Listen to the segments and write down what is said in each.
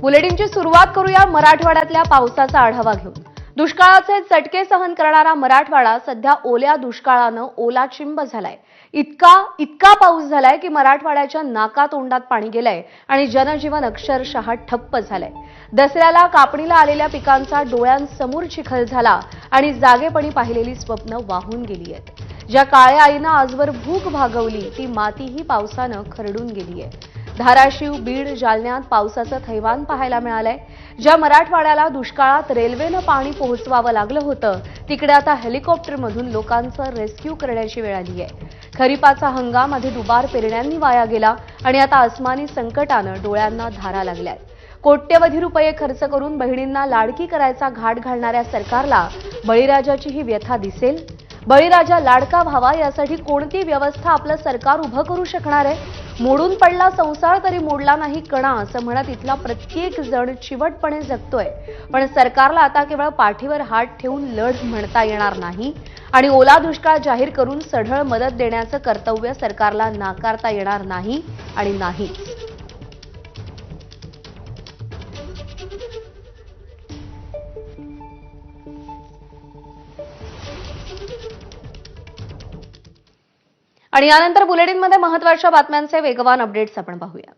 बुलेटिनची सुरुवात करूया मराठवाड्यातल्या पावसाचा आढावा घेऊन। दुष्काळाचे चटके सहन करणारा मराठवाडा सध्या ओल्या दुष्काळानं ओलाचिंब झालाय। इतका पाऊस झालाय की मराठवाड्याच्या नाकातोंडात पाणी गेलंय आणि जनजीवन अक्षरशः ठप्प झालंय। दसऱ्याला कापणीला आलेल्या पिकांचा डोळ्यांसमोर चिखल झाला आणि जागेपणी पाहिलेली स्वप्न वाहून गेली आहेत। ज्या काळ्या आईनं आजवर भूक भागवली ती मातीही पावसानं खरडून गेली आहे। धाराशिव, बीड, जालन्यात पावसाचं थैवान पाहायला मिळालंय। ज्या मराठवाड्याला दुष्काळात रेल्वेनं पाणी पोहोचवावं लागलं होतं तिकडे आता हेलिकॉप्टरमधून लोकांचं रेस्क्यू करण्याची वेळ आली आहे। खरीपाचा हंगाम आधी दुबार पेरण्यांनी वाया गेला आणि आता अस्मानी संकटानं डोळ्यांना धारा लागल्यात। कोट्यवधी रुपये खर्च करून बहिणींना लाडकी करायचा घाट घालणाऱ्या सरकारला बळीराजाची ही व्यथा दिसेल। बळीराजा लाडका व्हावा यासाठी कोणती व्यवस्था आपलं सरकार उभं करू शकणार आहे? मोडून पडला संसार तरी मोडला नाही कणा असं म्हणत इथला प्रत्येक जण चिवटपणे जगतोय। पण सरकारला आता केवळ पाठीवर हात ठेवून लढ म्हणता येणार नाही आणि ओला दुष्काळ जाहीर करून सढळ मदत देण्याचं कर्तव्य सरकारला नाकारता येणार नाही आणि नाहीच। आणि यानंतर बुलेटिनमध्ये महत्त्वाच्या बातम्यांचे वेगवान अपडेट्स आपण पाहूया।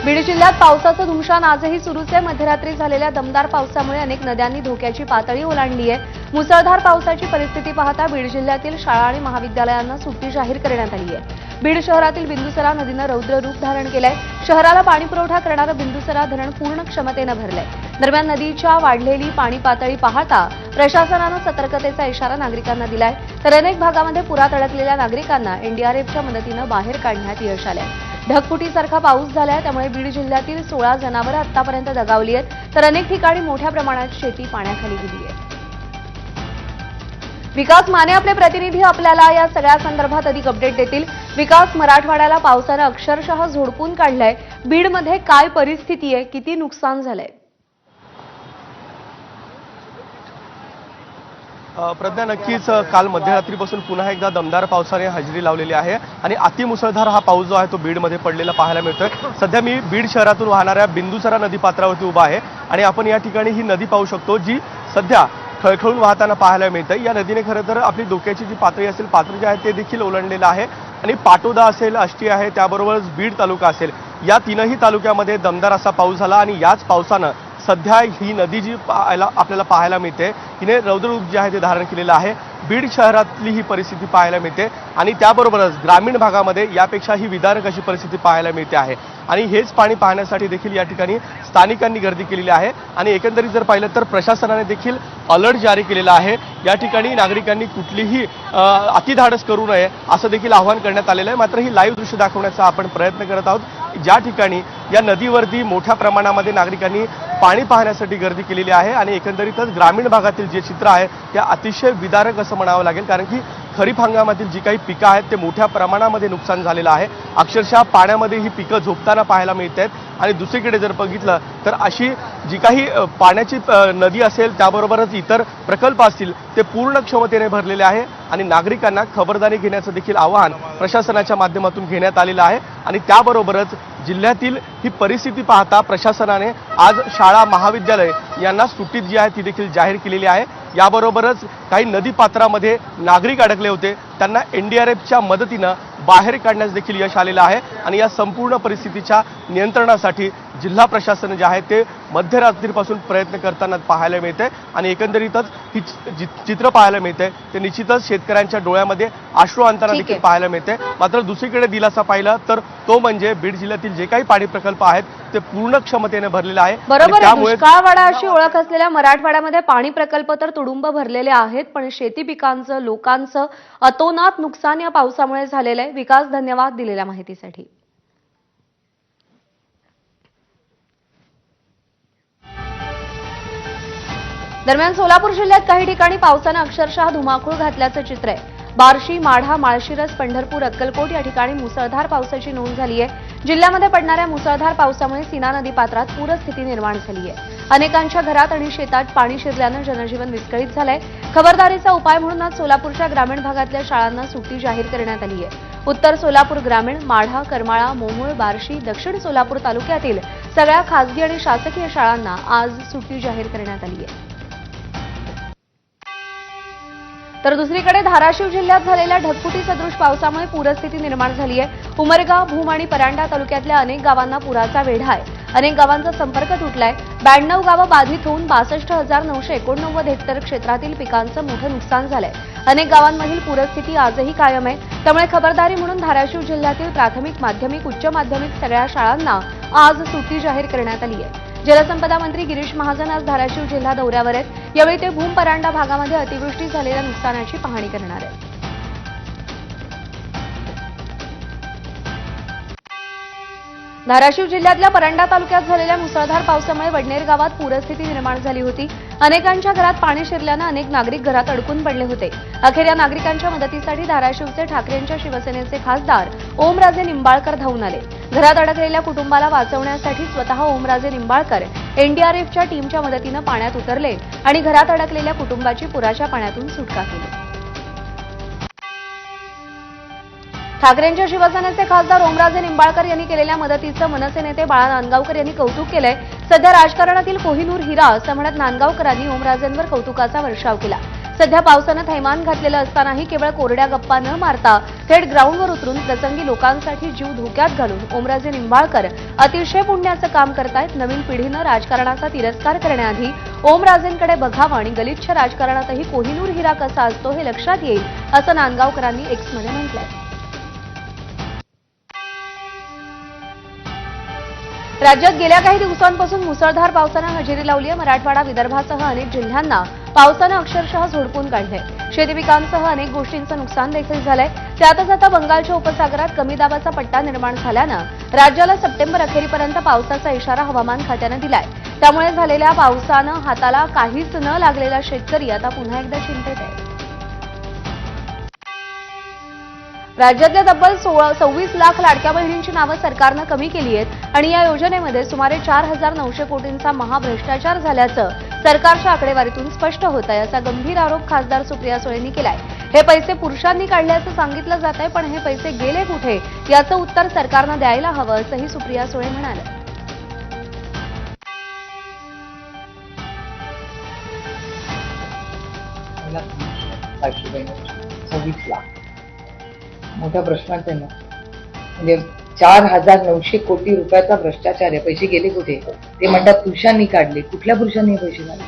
बीड जिल्ह्यात पावसाचं धुमशान आजही सुरूच आहे। मध्यरात्री झालेल्या दमदार पावसामुळे अनेक नद्यांनी धोक्याची पातळी ओलांडली आहे। मुसळधार पावसाची परिस्थिती पाहता बीड जिल्ह्यातील शाळा आणि महाविद्यालयांना सुट्टी जाहीर करण्यात आली आहे। बीड शहरातील बिंदुसरा नदीनं रौद्र रूप धारण केलंय। शहराला पाणी पुरवठा करणारं बिंदुसरा धरण पूर्ण क्षमतेनं भरलंय। दरम्यान नदीच्या वाढलेली पाणी पातळी पाहता प्रशासनानं सतर्कतेचा इशारा नागरिकांना दिलाय। तर अनेक भागामध्ये पुरात अडकलेल्या नागरिकांना एनडीआरएफच्या मदतीनं बाहेर काढण्यात यश आलंय। ढगफुटीसारखा पाऊस झालाय त्यामुळे बीड जिल्ह्यातील 16 जनावरं आतापर्यंत दगावली आहेत, तर अनेक ठिकाणी मोठ्या प्रमाणात शेती पाण्याखाली गेली आहे। विकास माने आपले प्रतिनिधी आपल्याला या सगळ्या संदर्भात अधिक अपडेट देतील। विकास, मराठवाड्याला पावसानं अक्षरशः झोडपून काढलंय। बीडमध्ये काय परिस्थिती आहे, किती नुकसान झालंय? प्रज्ञा, नक्कीच काल मध्यरात्रीपासून पुन्हा एकदा दमदार पावसाने हजेरी लावलेली आहे आणि अतिमुसळधार हा पाऊस जो आहे तो बीडमध्ये पडलेला पाहायला मिळतोय। सध्या मी बीड शहरातून वाहणाऱ्या बिंदुसरा नदीपात्रावरती उभा आहे आणि आपण या ठिकाणी ही नदी पाहू शकतो जी सध्या खळखळून वाहताना पाहायला मिळते। या नदीने खरं तर आपली धोक्याची जी पातळी असेल, पात्र जे आहे ते देखील ओलांडलेलं आहे आणि पाटोदा असेल, आष्टी आहे, त्याबरोबरच बीड तालुका असेल, या तीनही तालुक्यामध्ये दमदार असा पाऊस झाला आणि याच पावसानं सध्या ही नदी जी आपल्याला पाहायला मिळते हिने रौद्ररूप जे आहे ते धारण केलेलं आहे। बीड शहरातली ही परिस्थिती पाहायला मिळते आणि त्याबरोबरच ग्रामीण भागामध्ये यापेक्षा ही विदारक अशी परिस्थिती पाहायला मिळते आहे आणि हेच पाणी पाहण्यासाठी देखील या ठिकाणी स्थानिकांनी गर्दी केलेली आहे आणि एकंदरीत जर पाहिलं तर प्रशासनाने देखील अलर्ट जारी केलेला आहे। या ठिकाणी नागरिकांनी कुठलीही अतिधाडस करू नये असं देखील आवाहन करण्यात आलेलं आहे। मात्र ही लाईव्ह दृश्य दाखवण्याचा आपण प्रयत्न करत आहोत, ज्या ठिकाणी या नदीवरती मोठ्या प्रमाणामध्ये नागरिकांनी पाणी पाहण्यासाठी गर्दी केलेली आहे आणि एकंदरीतच ग्रामीण भागातील जे चित्र आहे ते अतिशय विदारक असं म्हणावं लागेल, कारण की खरीप हंगामातील जी काही पिकं आहेत ते मोठ्या प्रमाणामध्ये नुकसान झालेलं आहे। अक्षरशः पाण्यामध्ये ही पिकं झोपताना पाहायला मिळत आहेत आणि दुसरीकडे जर बघितलं तर अशी जी काही पाण्याची नदी असेल त्याबरोबरच इतर प्रकल्प असतील ते पूर्ण क्षमतेने भरलेले आहे आणि नागरिकांना खबरदारी घेण्याचं देखील आवाहन प्रशासनाच्या माध्यमातून घेण्यात आलेलं आहे। आणि त्याबरोबरच जिल्ह्यातील ही परिस्थिती पाहता प्रशासनाने आज शाळा, महाविद्यालय यांना सुट्टी जी आहे ती देखील जाहीर केलेली आहे। याबरोबरच काही नदीपात्रामध्ये नागरिक अडकले होते त्यांना एनडीआरएफच्या मदतीनं बाहेर काढण्यास देखील यश आलेलं आहे आणि या संपूर्ण परिस्थितीच्या नियंत्रणासाठी जिल्हा प्रशासन जे आहे ते मध्यरात्रीपासून प्रयत्न करताना पाहायला मिळते आणि एकंदरीतच ही चित्र पाहायला मिळते ते निश्चितच शेतकऱ्यांच्या डोळ्यामध्ये अश्रू आणताना देखील पाहायला मिळते। मात्र दुसरीकडे दिलासा पाहिला तर तो म्हणजे बीड जिल्ह्यातील जे काही पाणी प्रकल्प आहेत ते पूर्ण क्षमतेने भरलेले आहे। बरोबर, दुष्काळवाडा अशी ओळख असलेल्या मराठवाड्यामध्ये पाणी प्रकल्प तर तुडुंब भरलेले आहेत, पण शेती पिकांचं, लोकांचं अतोनात नुकसान या पावसामुळे झालेलं आहे। विकास, धन्यवाद दिलेल्या माहितीसाठी। दरम्यान सोलापूर जिल्ह्यात काही ठिकाणी पावसानं अक्षरशः धुमाकूळ घातल्याचं चित्र आहे। बार्शी, माढा, माळशिरस, पंढरपूर, अक्कलकोट या ठिकाणी मुसळधार पावसाची नोंद झाली आहे। जिल्ह्यामध्ये पडणाऱ्या मुसळधार पावसामुळे सीना नदी पात्रात पूरस्थिती निर्माण झाली आहे। अनेकांच्या घरात आणि शेतात पाणी शिरल्यानं जनजीवन विस्कळीत झालंय. खबरदारीचा उपाय म्हणून आज सोलापूरच्या ग्रामीण भागातल्या शाळांना सुट्टी जाहीर करण्यात आली आहे. उत्तर सोलापूर ग्रामीण, माढा, करमाळा, मोहोळ, बार्शी, दक्षिण सोलापूर तालुक्यातील सगळ्या खासगी आणि शासकीय शाळांना आज सुट्टी जाहीर करण्यात आली आहे. तर दुसरीकडे धाराशिव जिल्ह्यात झालेल्या ढगफुटी सदृश पावसामुळे पूरस्थिती निर्माण झाली आहे. उमरगा, भूम आणि परांडा तालुक्यातल्या अनेक गावांना पुराचा वेढा आहे. अनेक गावांचा संपर्क तुटलाय. 92 गावं बाधित होऊन 62,989 हेक्टर क्षेत्रातील पिकांचं मोठं नुकसान झालंय. अनेक गावांमधील पूरस्थिती आजही कायम आहे. त्यामुळे खबरदारी म्हणून धाराशिव जिल्ह्यातील प्राथमिक, माध्यमिक, उच्च माध्यमिक सगळ्या शाळांना आज सुट्टी जाहीर करण्यात आली आहे. जलसंपदा मंत्री गिरीश महाजन आज धाराशिव जिल्हा दौऱ्यावर आहेत. यावेळी ते भूम परांडा भागामध्ये अतिवृष्टी झालेल्या नुकसानाची पाहणी करणार आहेत. धाराशिव जिल्ह्यातल्या परांडा तालुक्यात झालेल्या मुसळधार पावसामुळे वडनेर गावात पूरस्थिती निर्माण झाली होती. अनेकांच्या घरात पाणी शिरल्यानं अनेक नागरिक घरात अडकून पडले होते. अखेर या नागरिकांच्या मदतीसाठी धाराशिवचे ठाकरेंच्या शिवसेनेचे खासदार ओमराजे निंबाळकर धावून आले. घरात अडकलेल्या कुटुंबाला वाचवण्यासाठी स्वतः ओमराजे निंबाळकर एनडीआरएफच्या टीमच्या मदतीनं पाण्यात उतरले आणि घरात अडकलेल्या कुटुंबाची पुराच्या पाण्यातून सुटका केली. ठाकरेंच्या शिवसेनेचे खासदार ओमराजे निंबाळकर यांनी केलेल्या मदतीचं मनसे नेते बाळा नांदगावकर यांनी कौतुक केलंय. सध्या राजकारणातील कोहिनूर हिरा असं म्हणत नांदगावकरांनी ओमराजेंवर कौतुकाचा वर्षाव केला. सध्या पावसानं थैमान घातलेलं असतानाही केवळ कोरड्या गप्पा न मारता थेट ग्राउंडवर उतरून प्रसंगी लोकांसाठी जीव धोक्यात घालून ओमराजे निंबाळकर अतिशय पुण्याचं काम करतायत. नवीन पिढीनं राजकारणाचा तिरस्कार करण्याआधी ओमराजेंकडे बघावं आणि गलिच्छ राजकारणातही कोहिनूर हिरा कसा असतो हे लक्षात येईल असं नांदगावकरांनी एक्समध्ये म्हटलंय. राज्यात गेल्या काही दिवसांपासून मुसळधार पावसानं हजेरी लावली आहे. मराठवाडा, विदर्भासह अनेक जिल्ह्यांना पावसानं अक्षरशः झोडपून काढलंय. शेती पिकांसह अनेक गोष्टींचं नुकसान देखील झालंय. त्यातच आता बंगालच्या उपसागरात कमी दाबाचा पट्टा निर्माण झाल्यानं राज्याला सप्टेंबर अखेरीपर्यंत पावसाचा इशारा हवामान खात्यानं दिलाय. त्यामुळे झालेल्या पावसानं हाताला काहीच न लागलेला शेतकरी आता पुन्हा एकदा चिंतेत आहे. राज्यातल्या तब्बल 26 लाख लाडक्या बहिणींची नावं सरकारनं कमी केली आहेत आणि या योजनेमध्ये सुमारे 4,900 कोटींचा महाभ्रष्टाचार झाल्याचं सरकारच्या आकडेवारीतून स्पष्ट होत आहे असा गंभीर आरोप खासदार सुप्रिया सुळेंनी केलाय. हे पैसे पुरुषांनी काढले असं सांगितलं जात आहे, पण हे पैसे गेले कुठे याचं उत्तर सरकारनं द्यायला हवं असंही सुप्रिया सुळे म्हणाल्या. मोठा प्रश्नच आहे ना. म्हणजे 4,900 कोटी रुपयाचा भ्रष्टाचार आहे. पैसे गेले कुठे ते म्हणतात पुरुषांनी काढले. कुठल्या पुरुषांनी पैसे काढले?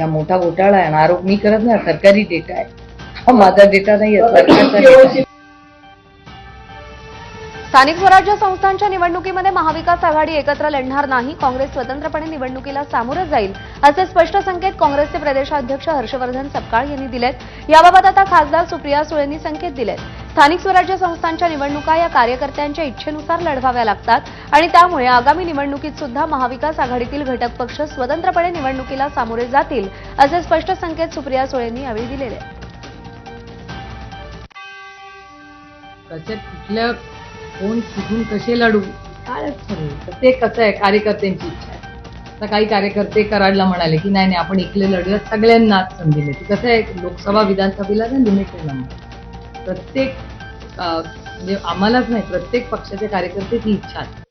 हा मोठा घोटाळा आहे. आरोप मी करत नाही, सरकारी डेटा आहे. हा माझा डेटा नाही आहे, सरकारचा डेटा आहे. स्थानिक स्वराज्य संस्थांच्या निवडणुकीमध्ये महाविकास आघाडी एकत्र लढणार नाही. काँग्रेस स्वतंत्रपणे निवडणुकीला सामोरं जाईल असे स्पष्ट संकेत काँग्रेसचे प्रदेशाध्यक्ष हर्षवर्धन सपकाळ यांनी दिलेत. याबाबत आता खासदार सुप्रिया सुळेंनी संकेत दिलेत. स्थानिक स्वराज्य संस्थांच्या निवडणुका या कार्यकर्त्यांच्या इच्छेनुसार लढवाव्या लागतात आणि त्यामुळे आगामी निवडणुकीत सुद्धा महाविकास आघाडीतील घटक पक्ष स्वतंत्रपणे निवडणुकीला सामोरे जातील असे स्पष्ट संकेत सुप्रिया सुळेंनी यावेळी दिलेले. कुठल्या कोण कुठून कसे लढू काय ठरवू ते कसं आहे, कार्यकर्त्यांची इच्छा आहे. आता काही कार्यकर्ते कराडला म्हणाले की नाही आपण इकडे लढूया, सगळ्यांनाच संधी मिळते. कसं आहे, लोकसभा विधानसभेला ना लिमिटेड नंबर प्रत्येक म्हणजे आम्हालाच नाही, प्रत्येक पक्षाचे कार्यकर्ते ती इच्छा आहे.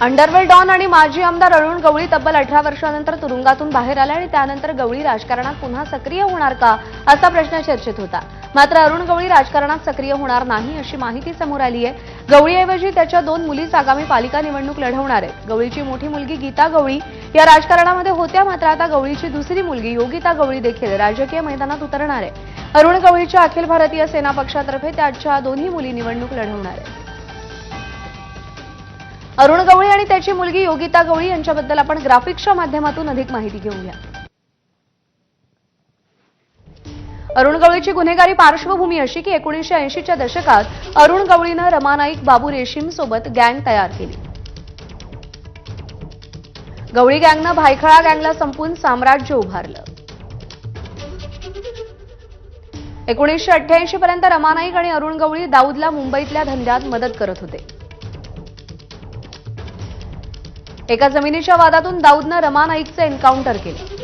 अंडरवर्ल्ड डॉन आणि माजी आमदार अरुण गवळी तब्बल 18 वर्षांनंतर तुरुंगातून बाहेर आला आणि त्यानंतर गवळी राजकारणात पुन्हा सक्रिय होणार का असा प्रश्न चर्चेत होता. मात्र अरुण गवळी राजकारणात सक्रिय होणार नाही अशी माहिती समोर आली आहे. गवळीऐवजी त्याच्या 2 मुलीच आगामी पालिका निवडणूक लढवणार आहेत. गवळीची मोठी मुलगी गीता गवळी या राजकारणामध्ये होत्या, मात्र आता गवळीची दुसरी मुलगी योगिता गवळी देखील राजकीय मैदानात उतरणार आहे. अरुण गवळीच्या अखिल भारतीय सेना पक्षातर्फे त्याच्या दोन्ही मुली निवडणूक लढवणार आहेत. अरुण गवळी आणि त्याची मुलगी योगिता गवळी यांच्याबद्दल आपण ग्राफिक्सच्या माध्यमातून अधिक माहिती घेऊया. अरुण गवळीची गुन्हेगारी पार्श्वभूमी अशी की 1980च्या दशकात अरुण गवळीनं रमा नाईक, बाबू रेशीम सोबत गँग तयार केली. गवळी गँगनं भायखळा गँगला संपून साम्राज्य उभारलं. 1988 पर्यंत रमा नाईक आणि अरुण गवळी दाऊदला मुंबईतल्या धंद्यात मदत करत होते. एका जमिनीच्या वादातून दाऊदनं रमा नाईकचं एन्काउंटर केलं.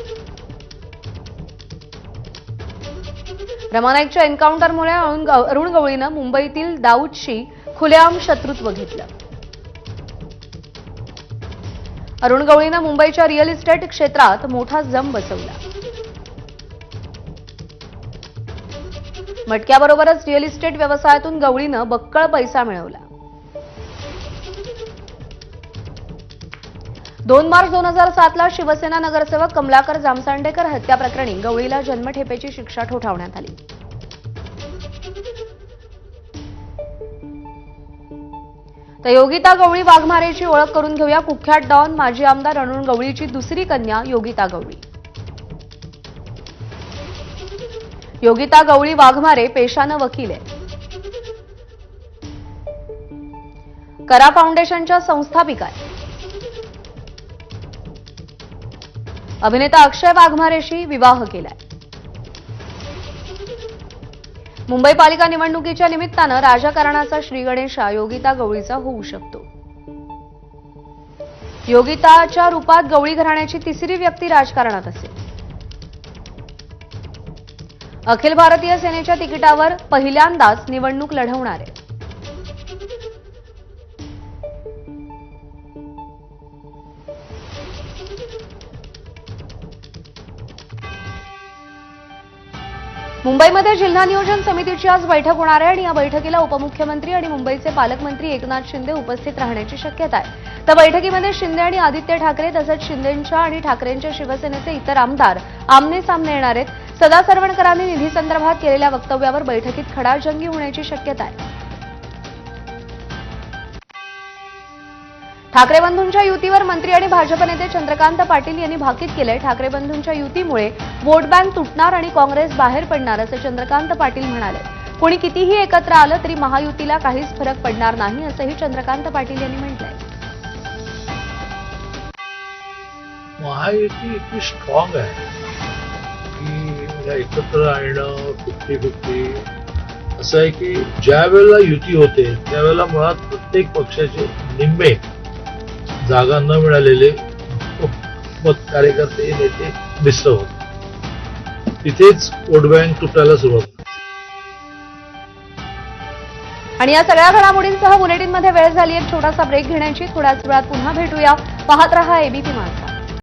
रमा नाईकच्या एन्काउंटरमुळे अरुण गवळीनं मुंबईतील दाऊदशी खुलेआम शत्रुत्व घेतलं. अरुण गवळीनं मुंबईच्या रिअल इस्टेट क्षेत्रात मोठा जम बसवला. मटक्याबरोबरच रिअल इस्टेट व्यवसायातून गवळीनं बक्कळ पैसा मिळवला. 2 मार्च 2007ला शिवसेना नगरसेवक कमलाकर जामसांडेकर हत्या प्रकरणी गवळीला जन्मठेपेची शिक्षा ठोठावण्यात आली. तर योगिता गवळी वाघमारेची ओळख करून घेऊया. कुख्यात डॉन माजी आमदार अरुण गवळीची दुसरी कन्या योगिता गवळी. योगिता गवळी वाघमारे पेशानं वकील आहे. करा फाउंडेशनच्या संस्थापिका आहे. अभिनेता अक्षय वाघमारेशी विवाह केलाय. मुंबई पालिका निवडणुकीच्या निमित्तानं राजकारणाचा श्रीगणेशा योगिता गवळीचा होऊ शकतो. योगिताच्या रूपात गवळी घराण्याची तिसरी व्यक्ती राजकारणात असेल. अखिल भारतीय सेनेच्या तिकिटावर पहिल्यांदाच निवडणूक लढवणार आहे. मुंबईमध्ये जिल्हा नियोजन समितीची आज बैठक होणार आहे आणि या बैठकीला उपमुख्यमंत्री आणि मुंबईचे पालकमंत्री एकनाथ शिंदे उपस्थित राहण्याची शक्यता आहे. तर बैठकीमध्ये शिंदे आणि आदित्य ठाकरे तसंच शिंदेंच्या आणि ठाकरेंच्या शिवसेनेचे इतर आमदार आमने सामने येणार आहेत. सदा सरवणकरांनी निधीसंदर्भात केलेल्या वक्तव्यावर बैठकीत खडाजंगी होण्याची शक्यता आहे. ठाकरे बंधूंच्या युतीवर मंत्री आणि भाजप नेते चंद्रकांत पाटील यांनी भाकीत केलंय. ठाकरे बंधूंच्या युतीमुळे वोट बँक तुटणार आणि काँग्रेस बाहेर पडणार असं चंद्रकांत पाटील म्हणाले. कोणी कितीही एकत्र आलं तरी महायुतीला काहीच फरक पडणार नाही असंही चंद्रकांत पाटील यांनी म्हटलंय. महायुती इतकी स्ट्रॉंग आहे की एकत्र आणणं 50-50 असं आहे की ज्या वेळेला युती होते त्यावेळेला मुळात प्रत्येक पक्षाचे निम्मे जागा न मिळालेले कार्यकर्ते नेते मिश्र होते. तिथेच वोट बँक तुटायला सुरुवात. आणि या सगळ्या घडामोडींसह बुलेटिनमध्ये वेळ झाली एक छोटासा ब्रेक घेण्याची. थोड्याच वेळात पुन्हा भेटूया. पाहत रहा एबीपी माझा.